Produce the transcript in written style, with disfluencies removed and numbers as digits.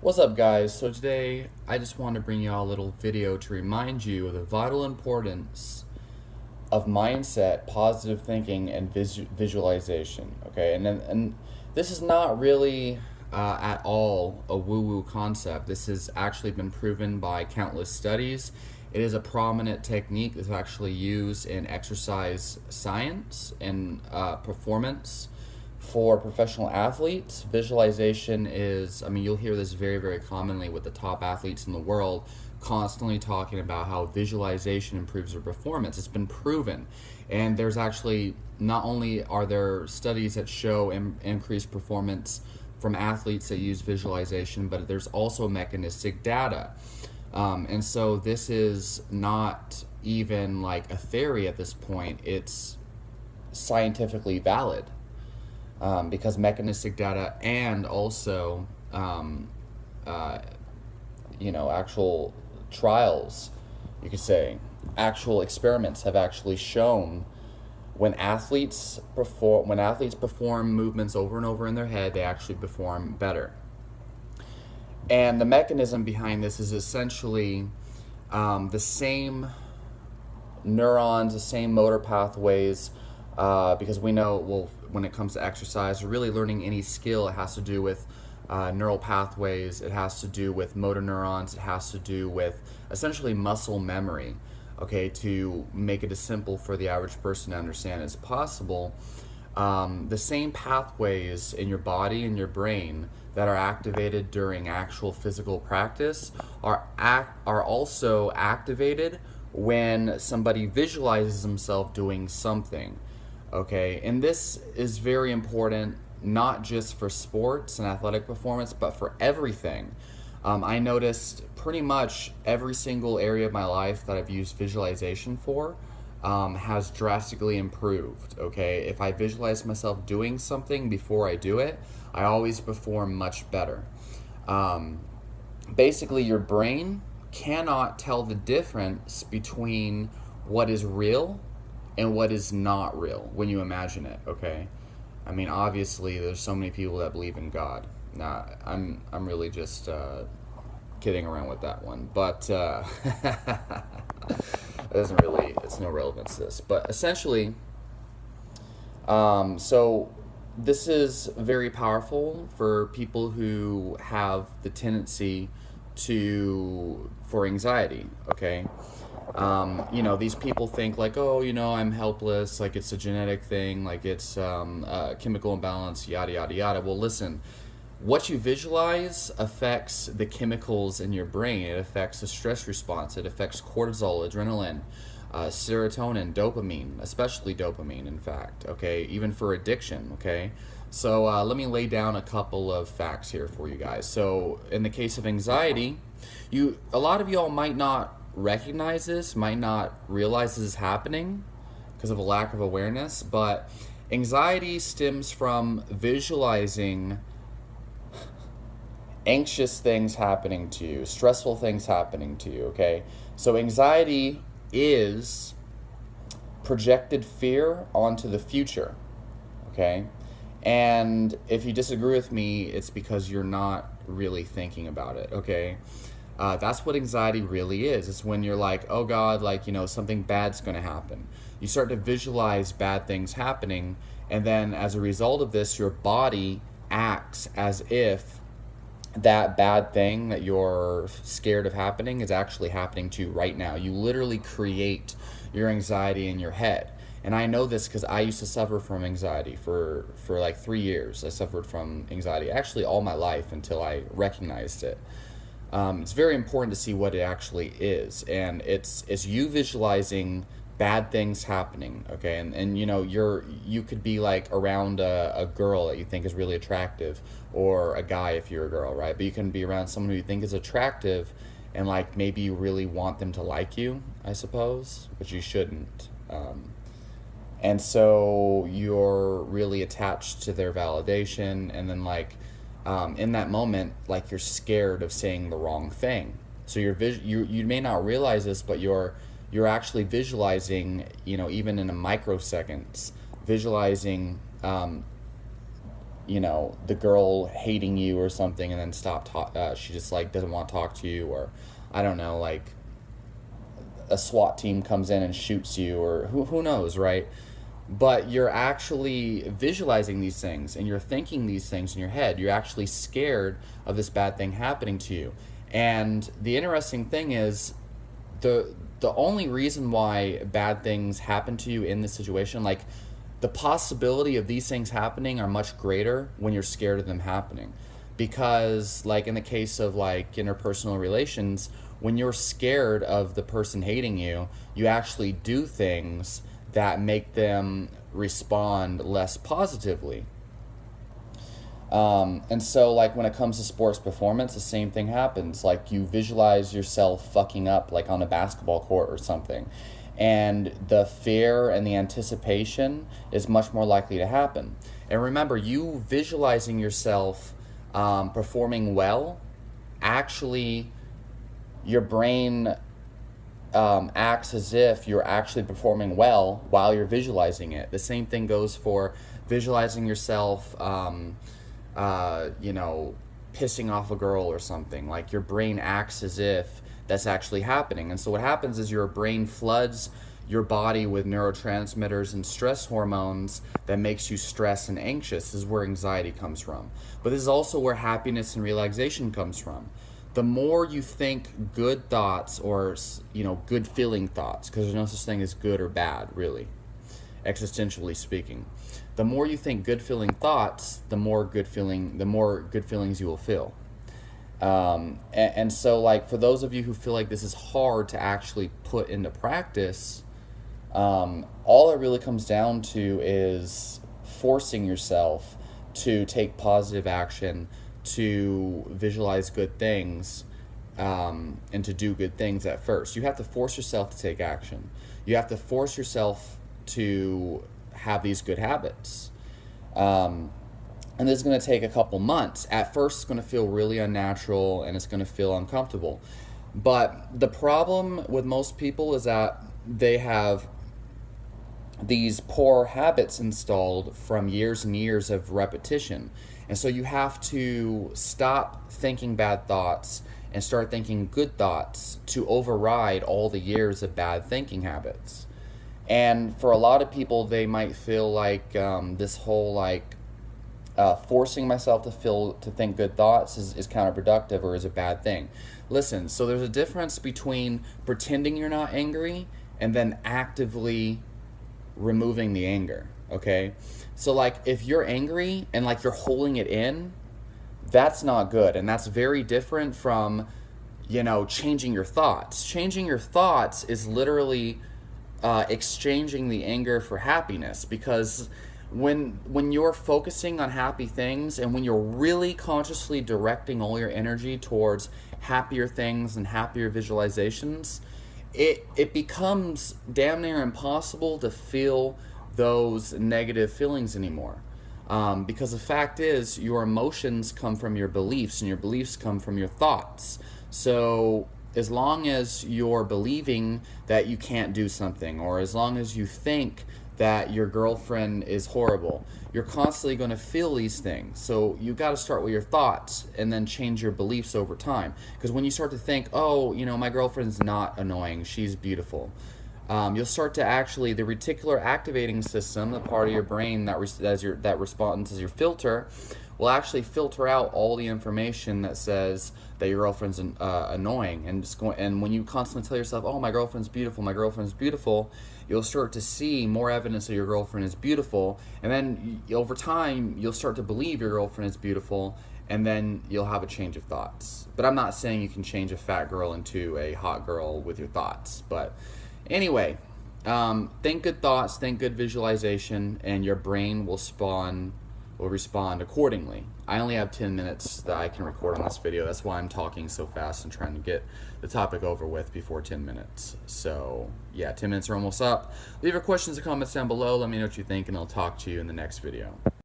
What's up, guys? So today I just want to bring you all a little video to remind you of the vital importance of mindset, positive thinking, and visualization. Okay, and this is not really at all a woo-woo concept. This has actually been proven by countless studies. It is a prominent technique that's actually used in exercise science and performance for professional athletes. Visualization is, you'll hear this very, very commonly with the top athletes in the world constantly talking about how visualization improves their performance. It's been proven. And there's actually, not only are there studies that show increased performance from athletes that use visualization, but there's also mechanistic data. And so this is not even like a theory at this point, it's scientifically valid. Because mechanistic data and also, actual trials, you could say, actual experiments have actually shown when athletes perform movements over and over in their head, they actually perform better. And the mechanism behind this is essentially the same neurons, the same motor pathways, because we know, well, when it comes to exercise or really learning any skill, it has to do with neural pathways, it has to do with motor neurons, it has to do with essentially muscle memory. Okay, to make it as simple for the average person to understand as possible, the same pathways in your body and your brain that are activated during actual physical practice are also activated when somebody visualizes himself doing something. Okay, and this is very important, not just for sports and athletic performance, but for everything. I noticed pretty much every single area of my life that I've used visualization for has drastically improved. Okay, if I visualize myself doing something before I do it, I always perform much better. Basically, your brain cannot tell the difference between what is real and what is not real when you imagine it. Okay, obviously there's so many people that believe in God. Nah, I'm really just kidding around with that one, but it's no relevance to this. But essentially, so this is very powerful for people who have the tendency for anxiety. Okay, these people think like, oh, I'm helpless, like it's a genetic thing, like it's chemical imbalance, yada, yada, yada. Well, listen, what you visualize affects the chemicals in your brain. It affects the stress response. It affects cortisol, adrenaline, serotonin, dopamine, especially dopamine, in fact, okay, even for addiction, okay? So let me lay down a couple of facts here for you guys. So in the case of anxiety, a lot of y'all might not recognize this, might not realize this is happening because of a lack of awareness, but anxiety stems from visualizing anxious things happening to you, stressful things happening to you, okay? So anxiety is projected fear onto the future, okay? And if you disagree with me, it's because you're not really thinking about it, okay? That's what anxiety really is. It's when you're like, oh God, like, something bad's going to happen. You start to visualize bad things happening, and then as a result of this, your body acts as if that bad thing that you're scared of happening is actually happening to you right now. You literally create your anxiety in your head. And I know this because I used to suffer from anxiety for like 3 years. I suffered from anxiety actually all my life until I recognized it. It's very important to see what it actually is, and it's you visualizing bad things happening, okay? And you could be like around a girl that you think is really attractive, or a guy if you're a girl, right? But you can be around someone who you think is attractive, and like maybe you really want them to like you, I suppose, but you shouldn't. And so you're really attached to their validation, and then like in that moment, like you're scared of saying the wrong thing. So you may not realize this, but you're actually visualizing, even in a microseconds, visualizing the girl hating you or something, and then she just like doesn't want to talk to you, or I don't know, like a SWAT team comes in and shoots you, or who knows, right? But you're actually visualizing these things and you're thinking these things in your head. You're actually scared of this bad thing happening to you. And the interesting thing is, the only reason why bad things happen to you in this situation, like the possibility of these things happening are much greater when you're scared of them happening. Because like in the case of like interpersonal relations, when you're scared of the person hating you, you actually do things that make them respond less positively. And so like when it comes to sports performance, the same thing happens. Like you visualize yourself fucking up like on a basketball court or something, and the fear and the anticipation is much more likely to happen. And remember, you visualizing yourself performing well, actually your brain acts as if you're actually performing well while you're visualizing it. The same thing goes for visualizing yourself, pissing off a girl or something. Like your brain acts as if that's actually happening. And so what happens is your brain floods your body with neurotransmitters and stress hormones that makes you stressed and anxious. This is where anxiety comes from. But this is also where happiness and relaxation comes from. The more you think good thoughts, or good feeling thoughts, because there's no such thing as good or bad, really, existentially speaking. The more you think good feeling thoughts, the more good feelings you will feel. And so like for those of you who feel like this is hard to actually put into practice, all it really comes down to is forcing yourself to take positive action, to visualize good things, and to do good things at first. You have to force yourself to take action. You have to force yourself to have these good habits. And this is going to take a couple months. At first, it's going to feel really unnatural and it's going to feel uncomfortable. But the problem with most people is that they have these poor habits installed from years and years of repetition. And so you have to stop thinking bad thoughts and start thinking good thoughts to override all the years of bad thinking habits. And for a lot of people, they might feel like this whole forcing myself to think good thoughts is counterproductive or is a bad thing. Listen, so there's a difference between pretending you're not angry and then actively removing the anger, okay? So like if you're angry and like you're holding it in, that's not good. And that's very different from, changing your thoughts. Changing your thoughts is literally exchanging the anger for happiness, because when you're focusing on happy things and when you're really consciously directing all your energy towards happier things and happier visualizations, it becomes damn near impossible to feel those negative feelings anymore. Because the fact is, your emotions come from your beliefs and your beliefs come from your thoughts. So as long as you're believing that you can't do something, or as long as you think that your girlfriend is horrible, you're constantly going to feel these things. So you got to start with your thoughts and then change your beliefs over time. Because when you start to think, oh, my girlfriend's not annoying, she's beautiful, you'll start to actually, the reticular activating system, the part of your brain that responds as your filter, will actually filter out all the information that says that your girlfriend's annoying, and when you constantly tell yourself, oh, my girlfriend's beautiful, you'll start to see more evidence that your girlfriend is beautiful, and then over time you'll start to believe your girlfriend is beautiful, and then you'll have a change of thoughts. But I'm not saying you can change a fat girl into a hot girl with your thoughts. But anyway, think good thoughts, think good visualization, and your brain will respond accordingly. I only have 10 minutes that I can record on this video. That's why I'm talking so fast and trying to get the topic over with before 10 minutes. So yeah, 10 minutes are almost up. Leave your questions and comments down below. Let me know what you think, and I'll talk to you in the next video.